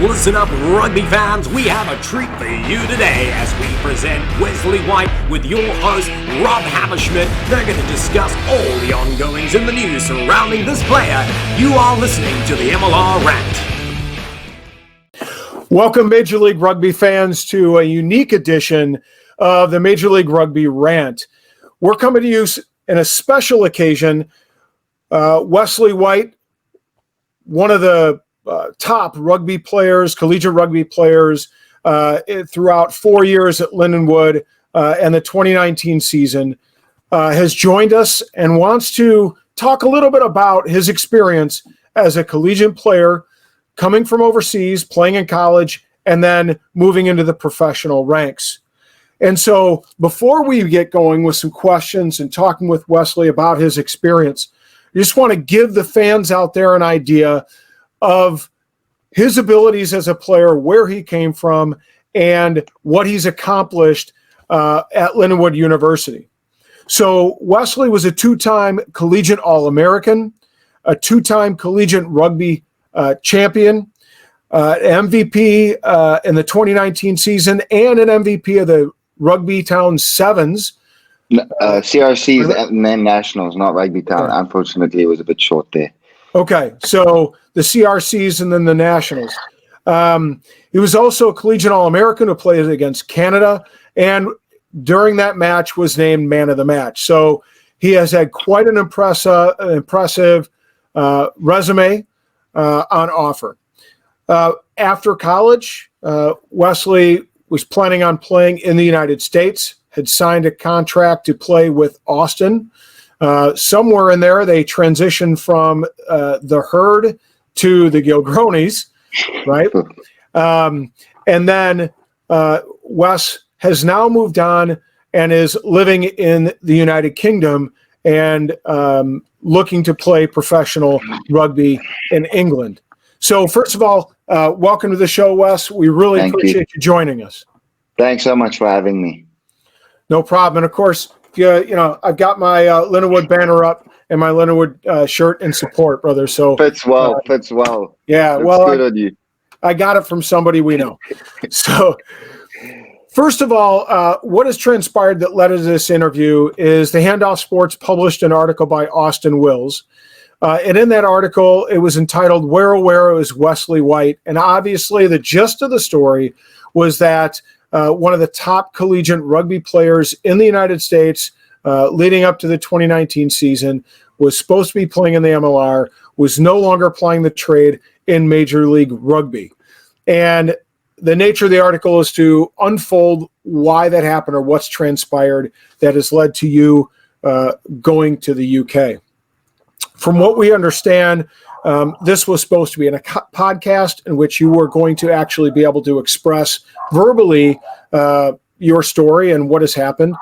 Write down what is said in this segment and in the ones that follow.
Listen up, rugby fans, we have a treat for you today as we present Wesley White with your host, Rob Hammerschmidt. They're going to discuss all the ongoings in the news surrounding this player. You are listening to the MLR Rant. Welcome, Major League Rugby fans, to a unique edition of the Major League Rugby Rant. We're coming to you in a special occasion. Wesley White, one of the top rugby players, collegiate rugby players throughout 4 years at Lindenwood and the 2019 season, has joined us and wants to talk a little bit about his experience as a collegiate player coming from overseas, playing in college, and then moving into the professional ranks. And so before we get going with some questions and talking with Wesley about his experience, I just want to give the fans out there an idea of his abilities as a player, where he came from, and what he's accomplished at Lindenwood University. So Wesley was a two-time collegiate All-American, a two-time collegiate rugby champion, MVP in the 2019 season, and an MVP of the Rugby Town Sevens. CRC's and then Nationals, not Rugby Town. Unfortunately, it was a bit short there. Okay, so the CRCs and then the Nationals. He was also a collegiate All-American who played against Canada, and during that match was named Man of the Match. So he has had quite an impressive resume on offer. After college, Wesley was planning on playing in the United States, had signed a contract to play with Austin. Somewhere in there, they transitioned from the Herd to the Gilgronis, right? And then Wes has now moved on and is living in the United Kingdom and looking to play professional rugby in England. So first of all, welcome to the show, Wes. We really appreciate you joining us. Thanks so much for having me. No problem. And of course, you know, I've got my Lindenwood banner up and my Lindenwood shirt in support, brother. So fits well. Yeah, Looks well, good on you. I got it from somebody we know. So first of all, what has transpired that led to this interview is the Handoff Sports published an article by Austin Wills. And in that article, it was entitled "Where Oh Where is Wesley White?" And obviously the gist of the story was that one of the top collegiate rugby players in the United States leading up to the 2019 season was supposed to be playing in the MLR, was no longer playing the trade in Major League Rugby. And the nature of the article is to unfold why that happened or what's transpired that has led to you going to the UK. From what we understand, this was supposed to be in a podcast in which you were going to actually be able to express verbally your story and what has happened.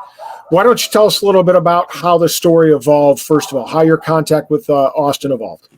Why don't you tell us a little bit about how the story evolved, first of all, how your contact with Austin evolved?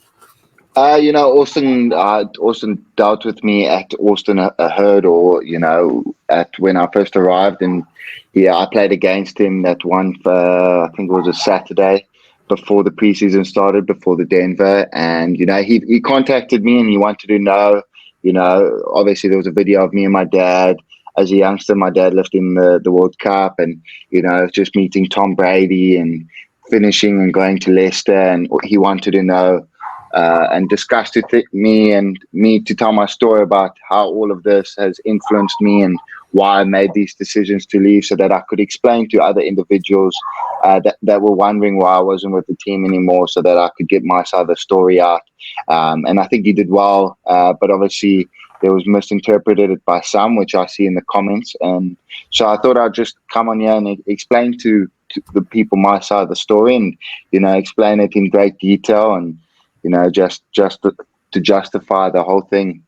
You know, Austin dealt with me at Austin Herd, or, you know, at when I first arrived. And yeah, I played against him that one for, I think it was a Saturday before the preseason started, before the Denver. And, you know, he contacted me and he wanted to know, you know, obviously there was a video of me and my dad. As a youngster, my dad left in the World Cup, and, you know, just meeting Tom Brady and finishing and going to Leicester. And he wanted to know and discussed with me to tell my story about how all of this has influenced me and why I made these decisions to leave, so that I could explain to other individuals that were wondering why I wasn't with the team anymore, so that I could get my side of the story out. And I think he did well, but obviously it was misinterpreted by some, which I see in the comments. And so I thought I'd just come on here and explain to the people my side of the story, and, you know, explain it in great detail, and, you know, just to justify the whole thing.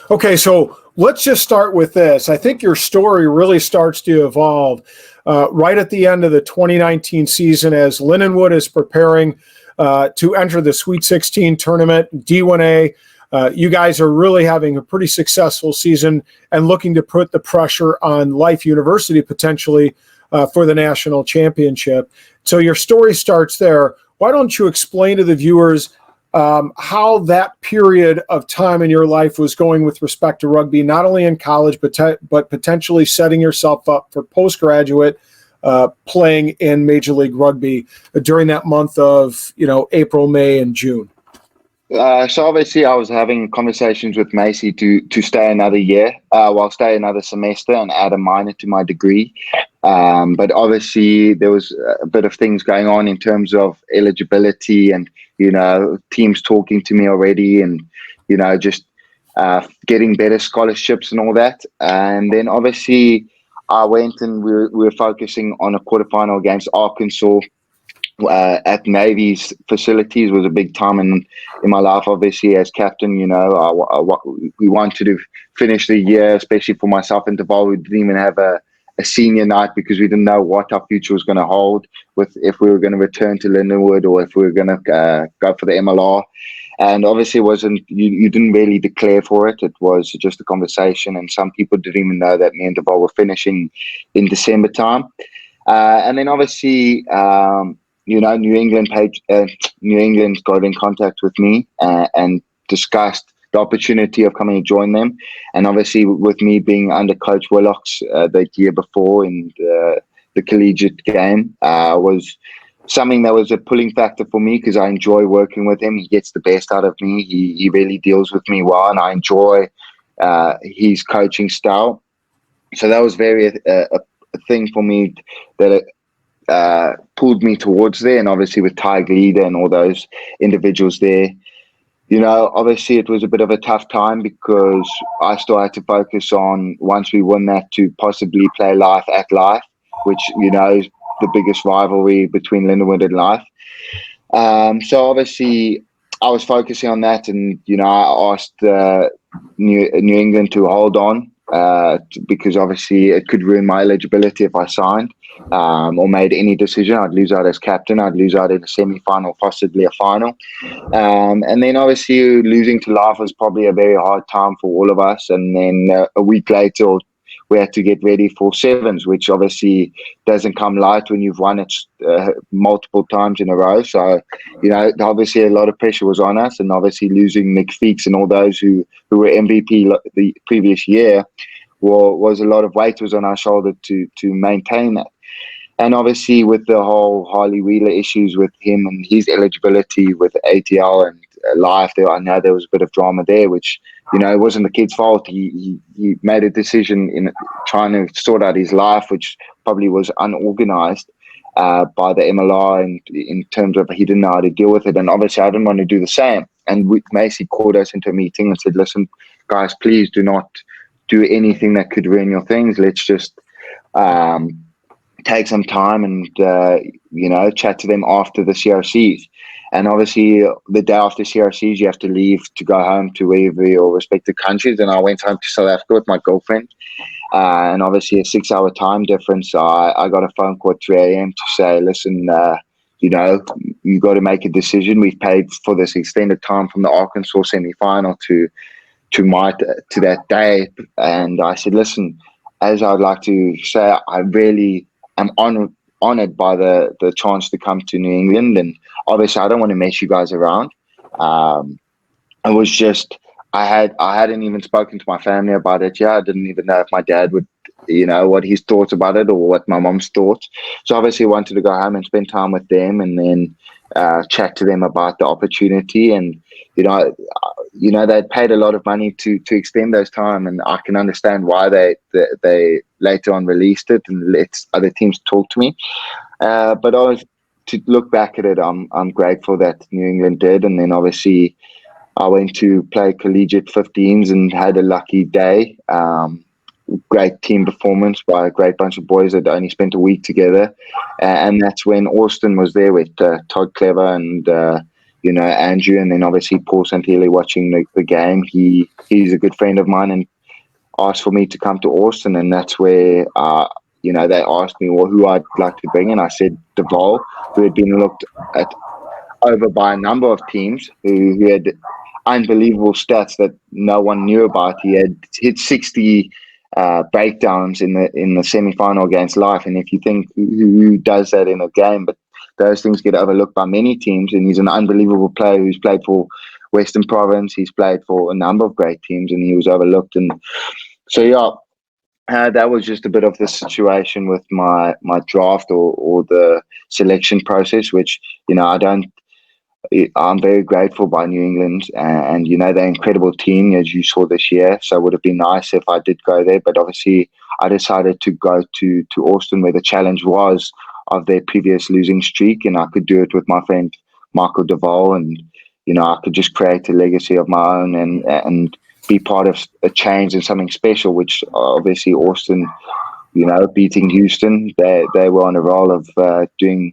Okay, so let's just start with this. I think your story really starts to evolve right at the end of the 2019 season as Lindenwood is preparing to enter the Sweet 16 tournament, D1A. You guys are really having a pretty successful season and looking to put the pressure on Life University potentially for the national championship. So your story starts there. Why don't you explain to the viewers how that period of time in your life was going with respect to rugby, not only in college, but potentially setting yourself up for postgraduate playing in Major League Rugby during that month of, April, May, and June. So obviously I was having conversations with Macy to stay another year, stay another semester and add a minor to my degree. But obviously there was a bit of things going on in terms of eligibility and, teams talking to me already and, just getting better scholarships and all that. And then obviously I went and we were focusing on a quarterfinal against Arkansas. At Navy's facilities was a big time in my life, obviously, as captain. We wanted to finish the year, especially for myself and Deval. We didn't even have a senior night because we didn't know what our future was going to hold, if we were going to return to Lindenwood or if we were going to go for the MLR. And obviously, you didn't really declare for it. It was just a conversation, and some people didn't even know that me and Deval were finishing in December time. And then obviously, New England got in contact with me and discussed the opportunity of coming to join them. And obviously, with me being under Coach Willocks the year before in the collegiate game, was something that was a pulling factor for me because I enjoy working with him. He gets the best out of me. He really deals with me well, and I enjoy his coaching style. So that was very a thing for me that pulled me towards there. And obviously with Tig Leader and all those individuals there, obviously it was a bit of a tough time because I still had to focus on, once we won that, to possibly play Life at Life, which, is the biggest rivalry between Lindenwood and Life. So obviously I was focusing on that, and, I asked New England to hold on because obviously it could ruin my eligibility if I signed or made any decision. I'd lose out as captain. I'd lose out in a semi-final, possibly a final. And then obviously losing to Life was probably a very hard time for all of us. And then a week later, we had to get ready for sevens, which obviously doesn't come light when you've won it multiple times in a row. So, obviously a lot of pressure was on us, and obviously losing Nick Feeks and all those who were MVP the previous year was a lot of weight was on our shoulder to maintain that. And obviously with the whole Harley Wheeler issues with him and his eligibility with ATL and Life, I know there was a bit of drama there, which, it wasn't the kid's fault. He made a decision in trying to sort out his life, which probably was unorganized by the MLR in terms of he didn't know how to deal with it. And obviously I didn't want to do the same. And Macy called us into a meeting and said, listen, guys, please do not do anything that could ruin your things. Let's just take some time and, chat to them after the CRCs. And obviously the day after CRCs, you have to leave to go home to wherever your respective countries. And I went home to South Africa with my girlfriend. And obviously a 6-hour time difference. I got a phone call at 3 a.m. to say, listen, you got to make a decision. We've paid for this extended time from the Arkansas semi-final to that day. And I said, listen, as I'd like to say, I really am honored by the chance to come to New England, and obviously I don't want to mess you guys around. It was just I hadn't even spoken to my family about it yet. I didn't even know if my dad would, what his thoughts about it or what my mom's thoughts. So obviously I wanted to go home and spend time with them, and then chat to them about the opportunity. And they'd paid a lot of money to extend those time, and I can understand why they later on released it and let other teams talk to me. But to look back at it, I'm grateful that New England did. And then obviously I went to play collegiate 15s and had a lucky day. Great team performance by a great bunch of boys that only spent a week together. And that's when Austin was there with Todd Clever and Andrew, and then obviously Paul Santilli watching the game. He's a good friend of mine and asked for me to come to Austin, and that's where they asked me who I'd like to bring in. I said Deval, who had been looked at over by a number of teams who had unbelievable stats that no one knew about. He had hit 60 breakdowns in the semi-final against Life, and if you think who does that in a game, but those things get overlooked by many teams, and he's an unbelievable player who's played for Western Province. He's played for a number of great teams, and he was overlooked. And so, that was just a bit of the situation with my draft or the selection process, which, I'm very grateful by New England, and they're an incredible team, as you saw this year. So it would have been nice if I did go there, but obviously I decided to go to Austin, where the challenge was of their previous losing streak, and I could do it with my friend Michael Duvall, and I could just create a legacy of my own and be part of a change and something special, which obviously Austin, beating Houston, they were on a roll of doing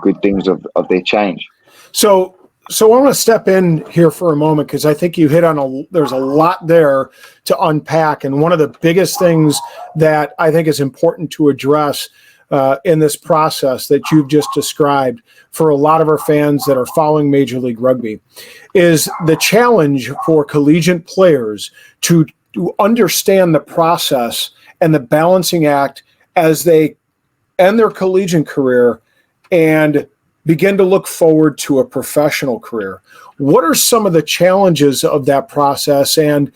good things of their change. So I want to step in here for a moment, because I think you hit on there's a lot there to unpack. And one of the biggest things that I think is important to address in this process that you've just described for a lot of our fans that are following Major League Rugby is the challenge for collegiate players to understand the process and the balancing act as they end their collegiate career and begin to look forward to a professional career. What are some of the challenges of that process? And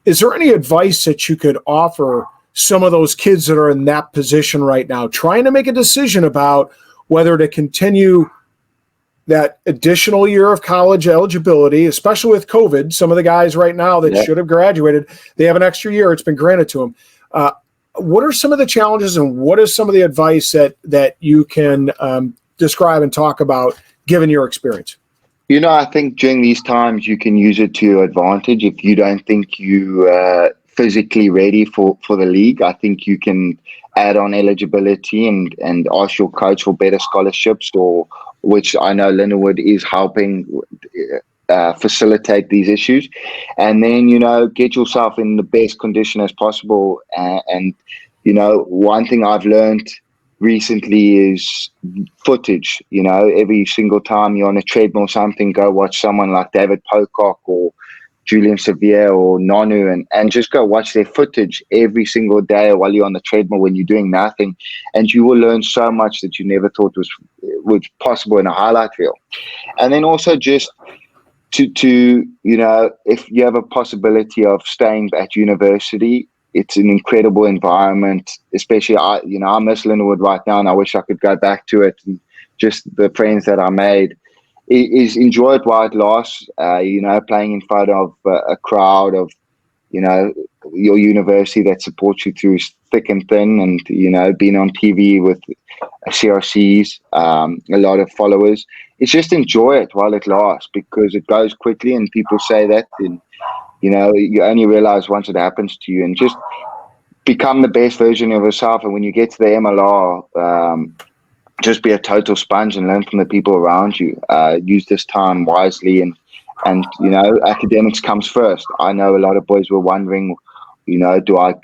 is there any advice that you could offer some of those kids that are in that position right now, trying to make a decision about whether to continue that additional year of college eligibility, especially with COVID? Some of the guys right now that should have graduated, they have an extra year. It's been granted to them. What are some of the challenges, and what is some of the advice that you can describe and talk about, given your experience? I think during these times you can use it to your advantage. If you don't think you physically ready for the league, I think you can add on eligibility and ask your coach for better scholarships, or which I know Lindenwood is helping facilitate these issues, and then get yourself in the best condition as possible. And one thing I've learned recently is footage. Every single time you're on a treadmill or something, go watch someone like David Pocock or Julian Sevier or Nonu, and just go watch their footage every single day while you're on the treadmill when you're doing nothing, and you will learn so much that you never thought was possible in a highlight reel. And then also just to if you have a possibility of staying at university, it's an incredible environment, especially I miss Lindenwood right now, and I wish I could go back to it. And just the friends that I made is enjoy it while it lasts. Playing in front of a crowd of, your university that supports you through thick and thin, and being on TV with CRCs, a lot of followers. It's just enjoy it while it lasts, because it goes quickly, and people say that, and you only realize once it happens to you, and just become the best version of yourself. And when you get to the MLR, just be a total sponge and learn from the people around you. Use this time wisely, and academics comes first. I know a lot of boys were wondering, do I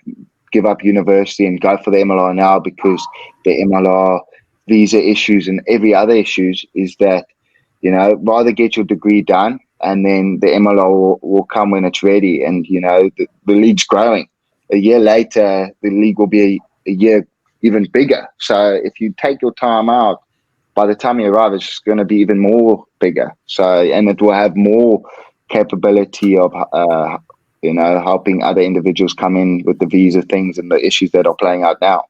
give up university and go for the MLR now, because the MLR visa issues and every other issues is that, rather get your degree done, and then the MLR will come when it's ready. And, the league's growing. A year later, the league will be a year even bigger. So if you take your time out, by the time you arrive, it's just going to be even more bigger. So, and it will have more capability of, helping other individuals come in with the visa things and the issues that are playing out now.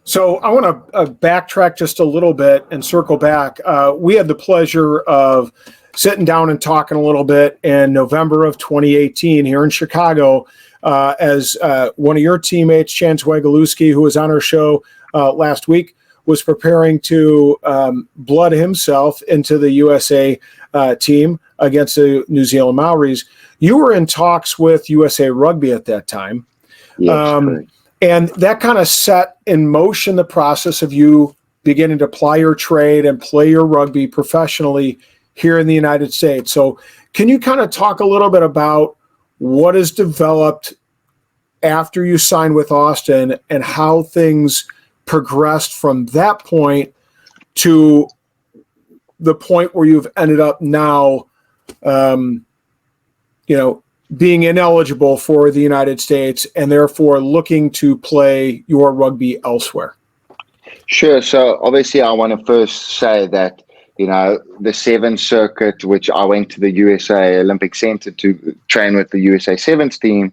So I want to backtrack just a little bit and circle back. We had the pleasure of sitting down and talking a little bit in November of 2018 here in Chicago, as one of your teammates, Chance Wagalewski, who was on our show last week, was preparing to blood himself into the USA team against the New Zealand Maoris. You were in talks with USA Rugby at that time. Yes, and that kind of set in motion the process of you beginning to ply your trade and play your rugby professionally here in the United States. So can you kind of talk a little bit about what has developed after you signed with Austin and how things progressed from that point to the point where you've ended up now, being ineligible for the United States and therefore looking to play your rugby elsewhere? Sure. So obviously, I want to first say that, the Sevens circuit, which I went to the USA Olympic Center to train with the USA Sevens team,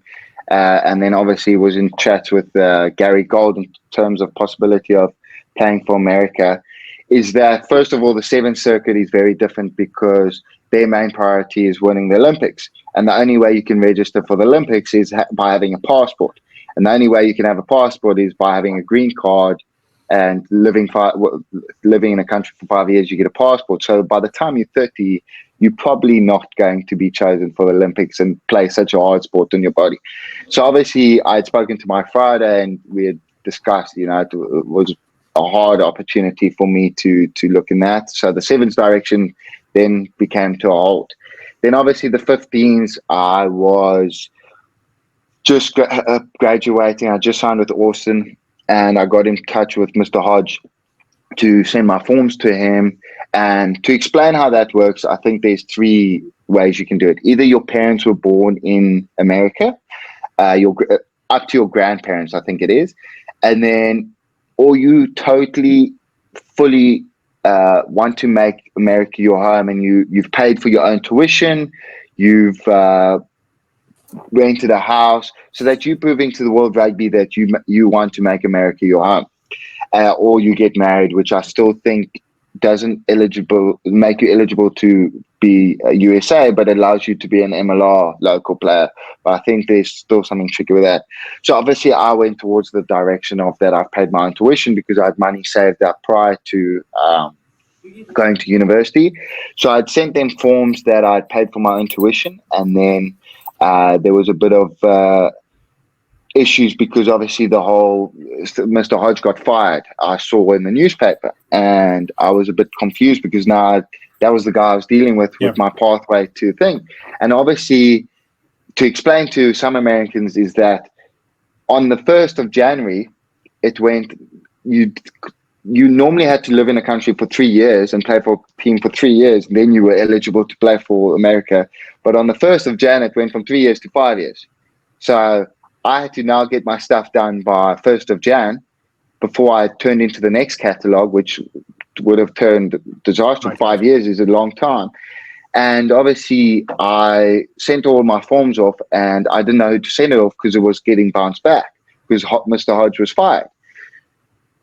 and then obviously was in chats with Gary Gold in terms of possibility of playing for America, is that first of all, the Sevens circuit is very different because their main priority is winning the Olympics. And the only way you can register for the Olympics is by having a passport. And the only way you can have a passport is by having a green card and living in a country for 5 years, you get a passport. So by the time you're 30, you're probably not going to be chosen for the Olympics and play such a hard sport on your body. So obviously, I had spoken to Mike Friday and we had discussed, it was a hard opportunity for me to look in that. So the Sevens direction then became to a halt. Then obviously the 15s, I was just graduating. I just signed with Austin. And I got in touch with Mr. Hodge to send my forms to him. And to explain how that works, I think there's 3 ways you can do it. Either your parents were born in America, up to your grandparents, I think it is. And then, or you totally, fully want to make America your home and you've paid for your own tuition, you've rented a house, so that you proving to the World Rugby that you want to make America your home, or you get married, which I still think doesn't make you eligible to be a USA, but allows you to be an MLR local player. But I think there's still something tricky with that. So obviously I went towards the direction of that I've paid my own tuition because I had money saved up prior to going to university. So I'd sent them forms that I'd paid for my own tuition, and then there was a bit of issues because obviously the whole Mr. Hodge got fired. I saw in the newspaper, and I was a bit confused because now that was the guy I was dealing with my pathway to thing. And obviously, to explain to some Americans is that on the 1st of January, it went. You normally had to live in a country for 3 years and play for a team for 3 years. Then you were eligible to play for America. But on the 1st of Jan, it went from 3 years to 5 years. So I had to now get my stuff done by 1st of Jan before I turned into the next catalogue, which would have turned disaster. 5 years is a long time. And obviously, I sent all my forms off and I didn't know who to send it off because it was getting bounced back because Mr. Hodge was fired.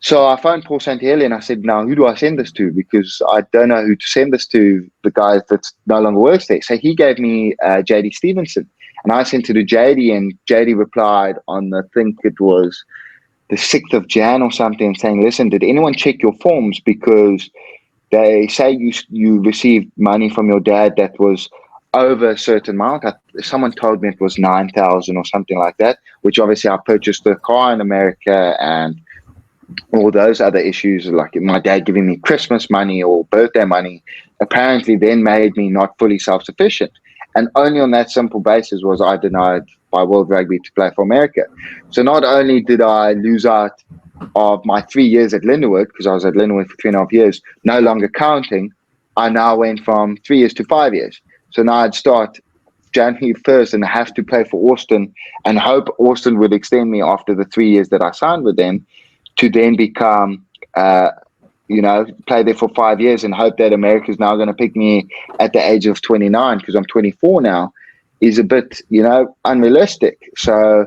So I phoned Paul Santielli and I said, now, who do I send this to? Because I don't know who to send this to, the guy that no longer works there. So he gave me JD Stevenson. And I sent it to JD, and JD replied on, I think it was the 6th of Jan or something, saying, listen, did anyone check your forms? Because they say you received money from your dad that was over a certain amount. Someone told me it was 9,000 or something like that, which obviously I purchased a car in America and all those other issues, like my dad giving me Christmas money or birthday money, apparently then made me not fully self-sufficient. And only on that simple basis was I denied by World Rugby to play for America. So not only did I lose out of my 3 years at Lindenwood, because I was at Lindenwood for 3.5 years, no longer counting, I now went from 3 years to 5 years. So now I'd start January 1st and have to play for Austin and hope Austin would extend me after the 3 years that I signed with them, to then become, play there for 5 years and hope that America is now going to pick me at the age of 29, because I'm 24 now, is a bit, unrealistic. So,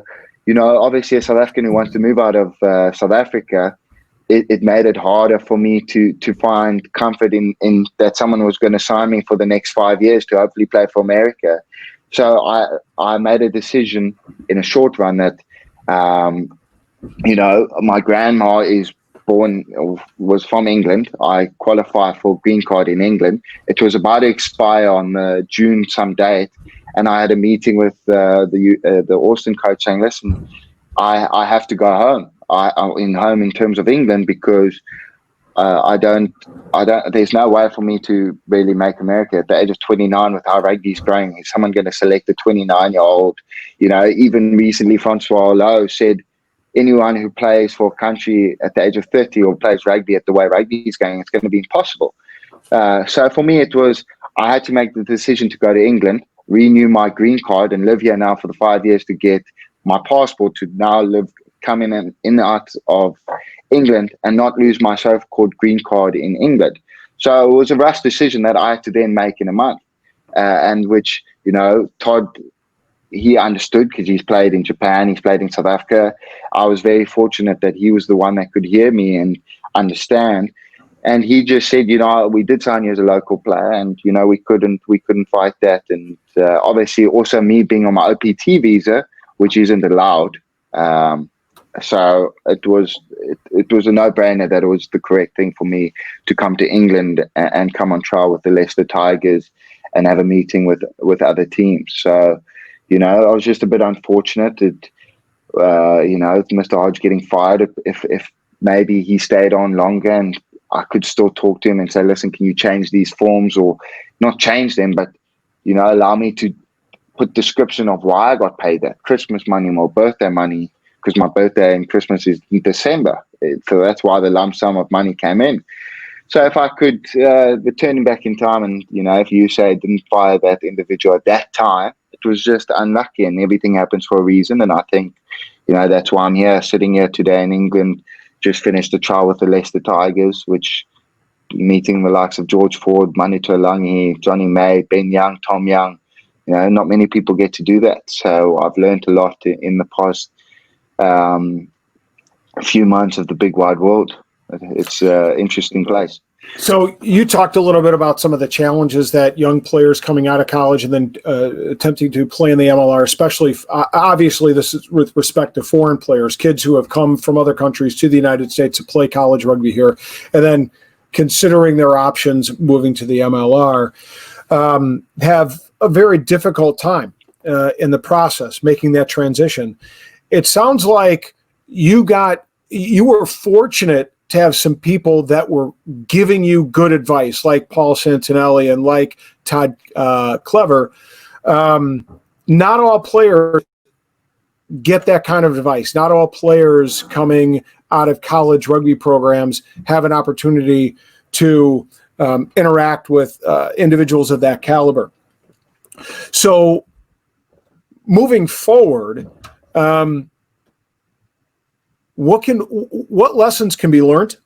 obviously a South African who wants to move out of South Africa, it made it harder for me to find comfort in that someone was going to sign me for the next 5 years to hopefully play for America. So I made a decision in a short run that, my grandma was from England. I qualified for green card in England. It was about to expire on June some date, and I had a meeting with the Austin coach saying, "Listen, I have to go home. I'm home in terms of England because I don't. There's no way for me to really make America at the age of 29 with how rugby's growing. Is someone going to select a 29-year-old? Even recently, Francois Lowe said, anyone who plays for a country at the age of 30 or plays rugby at the way rugby is going, it's going to be impossible. So for me, I had to make the decision to go to England, renew my green card and live here now for the 5 years to get my passport to now come in and out of England and not lose my so-called green card in England. So it was a rash decision that I had to then make in a month, and which, Todd, he understood because he's played in Japan, he's played in South Africa. I was very fortunate that he was the one that could hear me and understand. And he just said, we did sign you as a local player, and we couldn't fight that. And obviously, also me being on my OPT visa, which isn't allowed. So it was a no-brainer that it was the correct thing for me to come to England and come on trial with the Leicester Tigers and have a meeting with other teams. So, I was just a bit unfortunate that, Mr. Hodge getting fired. If maybe he stayed on longer and I could still talk to him and say, listen, can you change these forms, or not change them, but, allow me to put description of why I got paid that Christmas money or birthday money, because my birthday and Christmas is in December. So that's why the lump sum of money came in. So if I could return him back in time and, if you say I didn't fire that individual at that time, it was just unlucky, and everything happens for a reason. And I think, that's why I'm here, sitting here today in England, just finished the trial with the Leicester Tigers, which meeting the likes of George Ford, Manu Tuilagi, Johnny May, Ben Young, Tom Young. Not many people get to do that. So I've learned a lot in the past few months of the big wide world. It's an interesting place. So you talked a little bit about some of the challenges that young players coming out of college and then attempting to play in the MLR, especially obviously this is with respect to foreign players, kids who have come from other countries to the United States to play college rugby here, and then considering their options moving to the MLR, have a very difficult time in the process, making that transition. It sounds like you were fortunate to have some people that were giving you good advice, like Paul Santinelli and like Todd Clever. Not all players get that kind of advice. Not all players coming out of college rugby programs have an opportunity to interact with individuals of that caliber. So moving forward, what lessons can be learned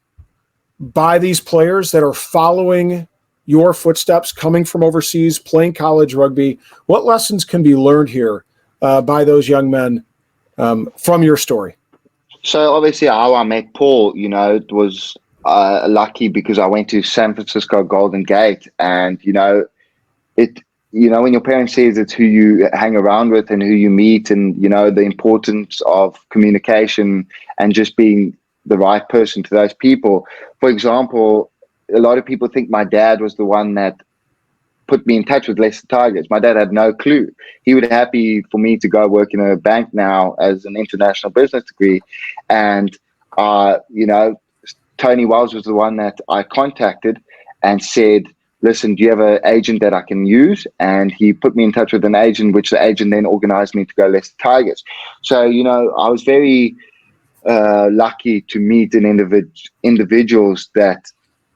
by these players that are following your footsteps, coming from overseas, playing college rugby? What lessons can be learned here by those young men from your story? So obviously how I met Paul, it was lucky because I went to San Francisco Golden Gate, and, when your parents says it's who you hang around with and who you meet, and, the importance of communication and just being the right person to those people. For example, a lot of people think my dad was the one that put me in touch with Leicester Tigers. My dad had no clue. He was happy for me to go work in a bank now as an international business degree. And, Tony Wells was the one that I contacted and said, listen, do you have an agent that I can use? And he put me in touch with an agent, which the agent then organized me to go Leicester Tigers. So, I was very lucky to meet individuals that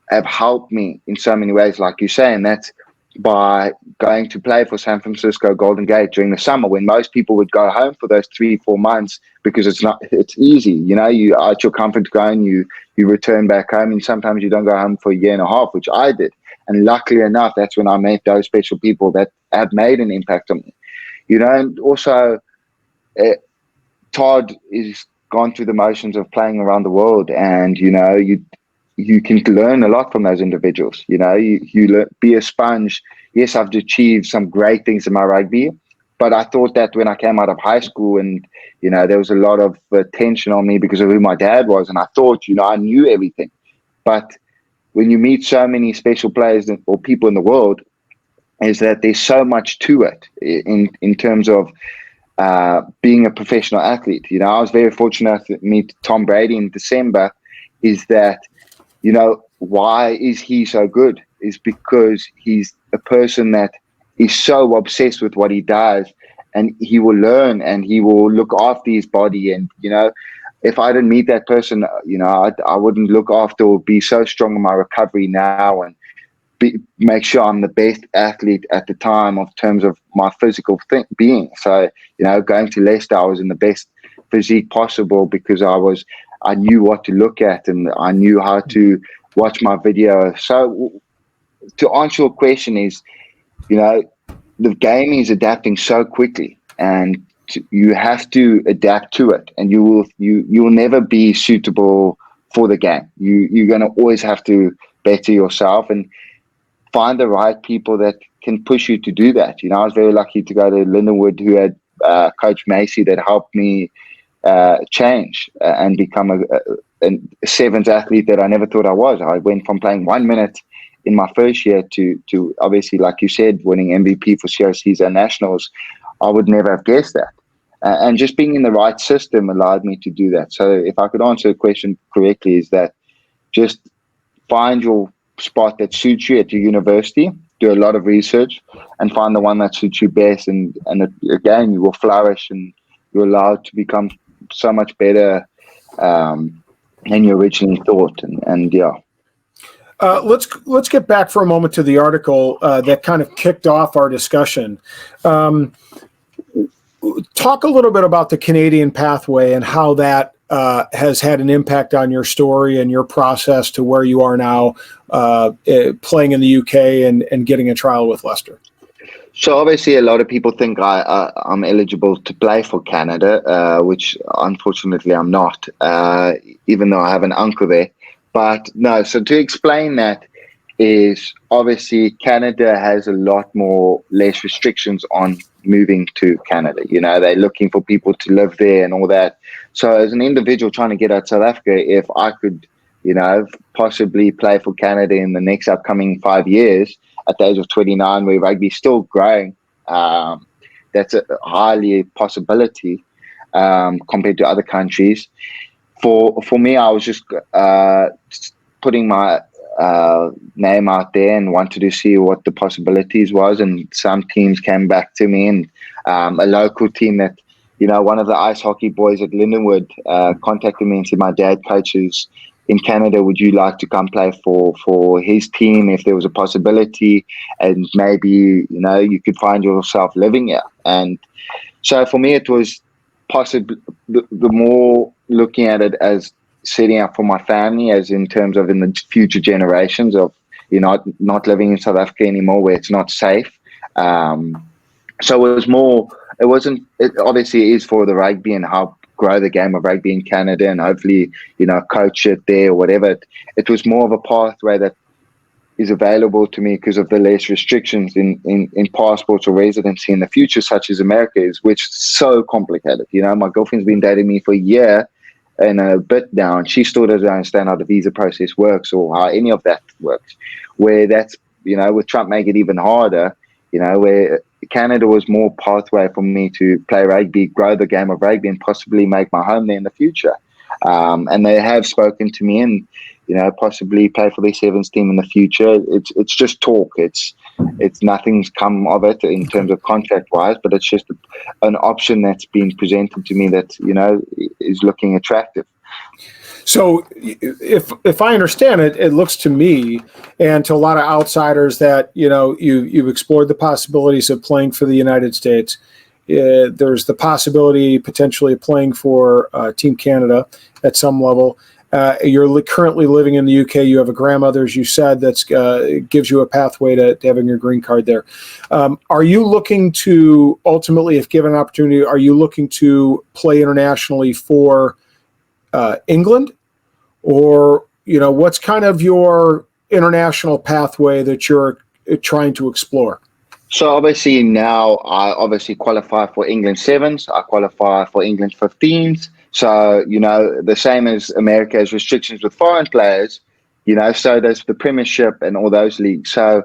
have helped me in so many ways, like you say, and that's by going to play for San Francisco Golden Gate during the summer, when most people would go home for those 3-4 months because it's easy. You out your comfort zone, you return back home, and sometimes you don't go home for a year and a half, which I did. And luckily enough, that's when I met those special people that have made an impact on me. And also Todd is gone through the motions of playing around the world, and you can learn a lot from those individuals. You be a sponge. Yes, I've achieved some great things in my rugby, but I thought that when I came out of high school, and there was a lot of tension on me because of who my dad was, and I thought I knew everything. But when you meet so many special players or people in the world, is that there's so much to it in terms of being a professional athlete. I was very fortunate to meet Tom Brady in December. Is that, why is he so good? Is because he's a person that is so obsessed with what he does, and he will learn and he will look after his body. And, if I didn't meet that person, I wouldn't look after or be so strong in my recovery now and make sure I'm the best athlete at the time of terms of my physical being. So, going to Leicester, I was in the best physique possible because I was I knew what to look at, and I knew how to watch my video. So to answer your question is, the game is adapting so quickly, and you have to adapt to it, and you will never be suitable for the game. You're going to always have to better yourself and find the right people that can push you to do that. I was very lucky to go to Lindenwood, who had Coach Macy, that helped me change and become a sevens athlete that I never thought I was. I went from playing 1 minute in my first year to obviously, like you said, winning MVP for CRCs and nationals. I would never have guessed that. And just being in the right system allowed me to do that. So if I could answer the question correctly, is that just find your spot that suits you at your university, do a lot of research, and find the one that suits you best. And again, you will flourish, and you're allowed to become so much better than you originally thought. And yeah. Let's get back for a moment to the article that kind of kicked off our discussion. Talk a little bit about the Canadian pathway and how that has had an impact on your story and your process to where you are now, playing in the UK and getting a trial with Leicester. So obviously, a lot of people think I'm eligible to play for Canada, which unfortunately I'm not, even though I have an uncle there. But no, so to explain that is obviously Canada has a lot less restrictions on moving to Canada. They're looking for people to live there and all that. So as an individual trying to get out of South Africa, if I could, possibly play for Canada in the next upcoming 5 years at the age of 29, where rugby is still growing, that's a highly possibility compared to other countries. For me, I was just putting my name out there and wanted to see what the possibilities was. And some teams came back to me, and a local team that, one of the ice hockey boys at Lindenwood contacted me and said, my dad coaches in Canada, would you like to come play for his team if there was a possibility, and maybe, you could find yourself living here. And so for me, it was possibly the more looking at it as setting up for my family, as in terms of in the future generations of, not living in South Africa anymore where it's not safe. So it was more, it obviously is for the rugby and help grow the game of rugby in Canada and hopefully, coach it there or whatever. It was more of a pathway that is available to me because of the less restrictions in passports or residency in the future, such as America is, which is so complicated. My girlfriend's been dating me for a year and a bit now, and she still doesn't understand how the visa process works or how any of that works. Where that's, with Trump make it even harder, where Canada was more pathway for me to play rugby, grow the game of rugby, and possibly make my home there in the future. And they have spoken to me and, possibly play for their sevens team in the future. It's just talk. It's nothing's come of it in terms of contract wise, but it's just an option that's been presented to me that, is looking attractive. So if I understand it, it looks to me and to a lot of outsiders that, you've explored the possibilities of playing for the United States. There's the possibility potentially of playing for Team Canada at some level. You're currently living in the UK. You have a grandmother, as you said, that gives you a pathway to having your green card there. Are you looking to ultimately, if given an opportunity, are you looking to play internationally for England? Or, what's kind of your international pathway that you're trying to explore? So obviously now I qualify for England sevens. I qualify for England 15s. So, the same as America has restrictions with foreign players, so does the Premiership and all those leagues. So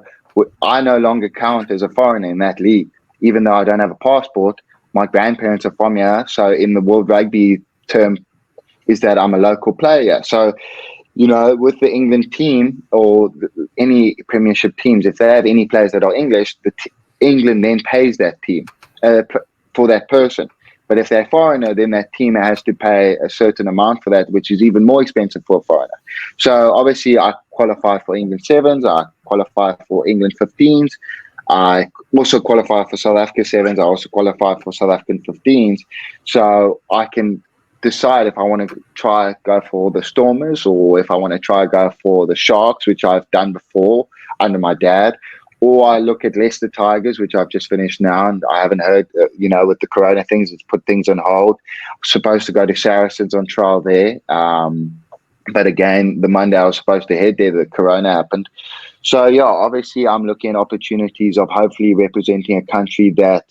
I no longer count as a foreigner in that league, even though I don't have a passport. My grandparents are from here. So in the World Rugby term is that I'm a local player. So, with the England team or any Premiership teams, if they have any players that are English, England then pays that team for that person. But if they're a foreigner, then that team has to pay a certain amount for that, which is even more expensive for a foreigner. So obviously I qualify for England sevens. I qualify for England 15s. I also qualify for South Africa sevens. I also qualify for South African 15s. So I can decide if I want to go for the Stormers or if I want to go for the Sharks, which I've done before under my dad, or I look at Leicester Tigers, which I've just finished now, and I haven't heard, with the corona things, it's put things on hold. Supposed to go to Saracens on trial there. But again, the Monday I was supposed to head there, the corona happened. So, yeah, obviously I'm looking at opportunities of hopefully representing a country that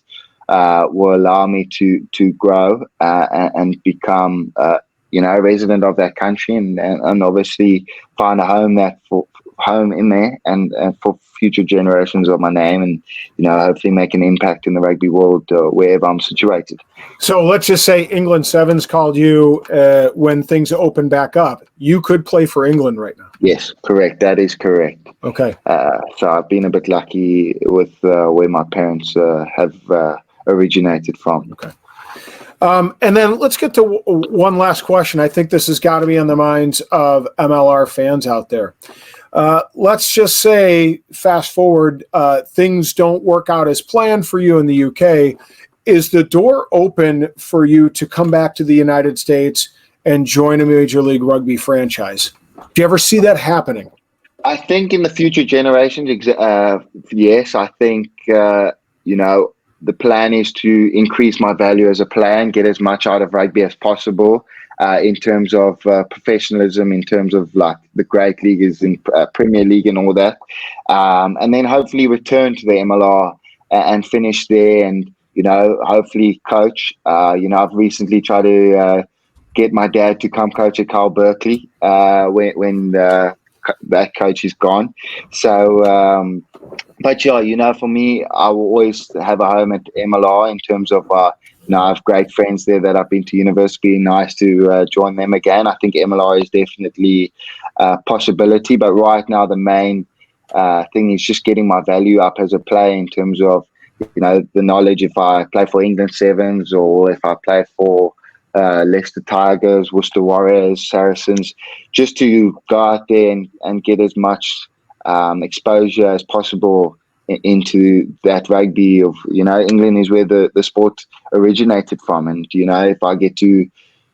will allow me to grow and become, a resident of that country and obviously find a home in there and for future generations of my name and, hopefully make an impact in the rugby world wherever I'm situated. So let's just say England Sevens called you when things open back up. You could play for England right now. Yes, correct. That is correct. Okay. So I've been a bit lucky with where my parents have originated from. Okay. And then let's get to one last question. I think this has got to be on the minds of MLR fans out there. Let's just say, fast forward, things don't work out as planned for you in the UK. Is the door open for you to come back to the United States and join a Major League Rugby franchise? Do you ever see that happening? I think in the future generations, yes. I think, the plan is to increase my value as a player and get as much out of rugby as possible in terms of professionalism, in terms of like the great leaguers in Premier League and all that. And then hopefully return to the MLR and finish there and, hopefully coach. I've recently tried to get my dad to come coach at Carl Berkeley when that coach is gone. So, but yeah, for me, I will always have a home at MLR in terms of, I have great friends there that I've been to university. Nice to join them again. I think MLR is definitely a possibility, but right now the main thing is just getting my value up as a player in terms of, the knowledge if I play for England Sevens or if I play for Leicester Tigers, Worcester Warriors, Saracens, just to go out there and get as much exposure as possible into that rugby of, England is where the sport originated from. And, if I get to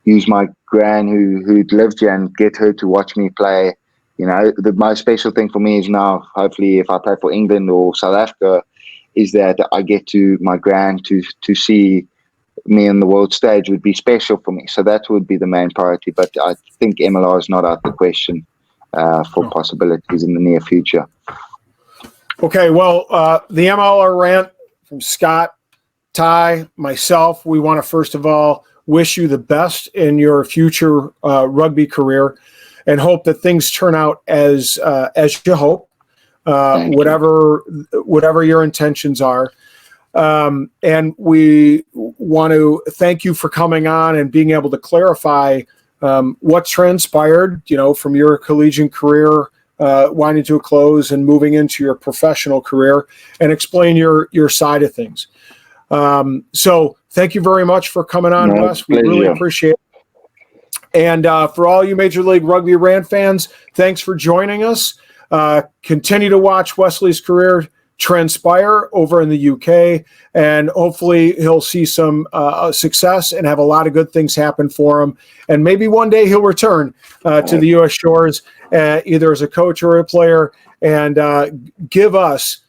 use my gran who lived here and get her to watch me play, the most special thing for me is now, hopefully, if I play for England or South Africa, is that I get to my gran to see me on the world stage would be special for me. So that would be the main priority. But I think MLR is not out of the question for possibilities in the near future. Okay, well, the MLR Rant from Scott, Ty, myself, we want to first of all wish you the best in your future rugby career and hope that things turn out as you hope, whatever your intentions are. And we want to thank you for coming on and being able to clarify what transpired, from your collegiate career winding to a close and moving into your professional career and explain your side of things. So thank you very much for coming on, Wes. We really appreciate it. And for all you Major League Rugby Rant fans, thanks for joining us. Continue to watch Wesley's career transpire over in the UK, and hopefully he'll see some success and have a lot of good things happen for him. And maybe one day he'll return to the US shores, either as a coach or a player, and give us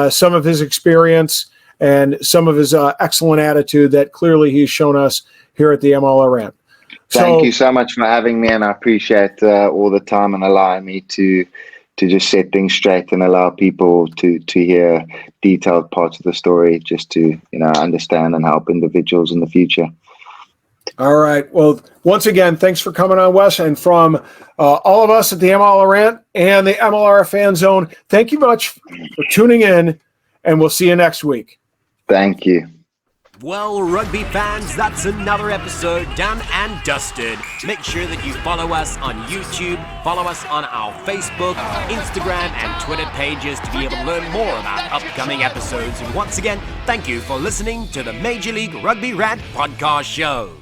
some of his experience and some of his excellent attitude that clearly he's shown us here at the MLR Rant. Thank you so much for having me, and I appreciate all the time and allowing me to just set things straight and allow people to hear detailed parts of the story, just to understand and help individuals in the future. All right. Well, once again, thanks for coming on, Wes. And from all of us at the MLR Rant and the MLR Fan Zone, thank you much for tuning in, and we'll see you next week. Thank you. Well, rugby fans, that's another episode done and dusted. Make sure that you follow us on YouTube, follow us on our Facebook, Instagram, and Twitter pages to be able to learn more about upcoming episodes. And once again, thank you for listening to the Major League Rugby Rant podcast show.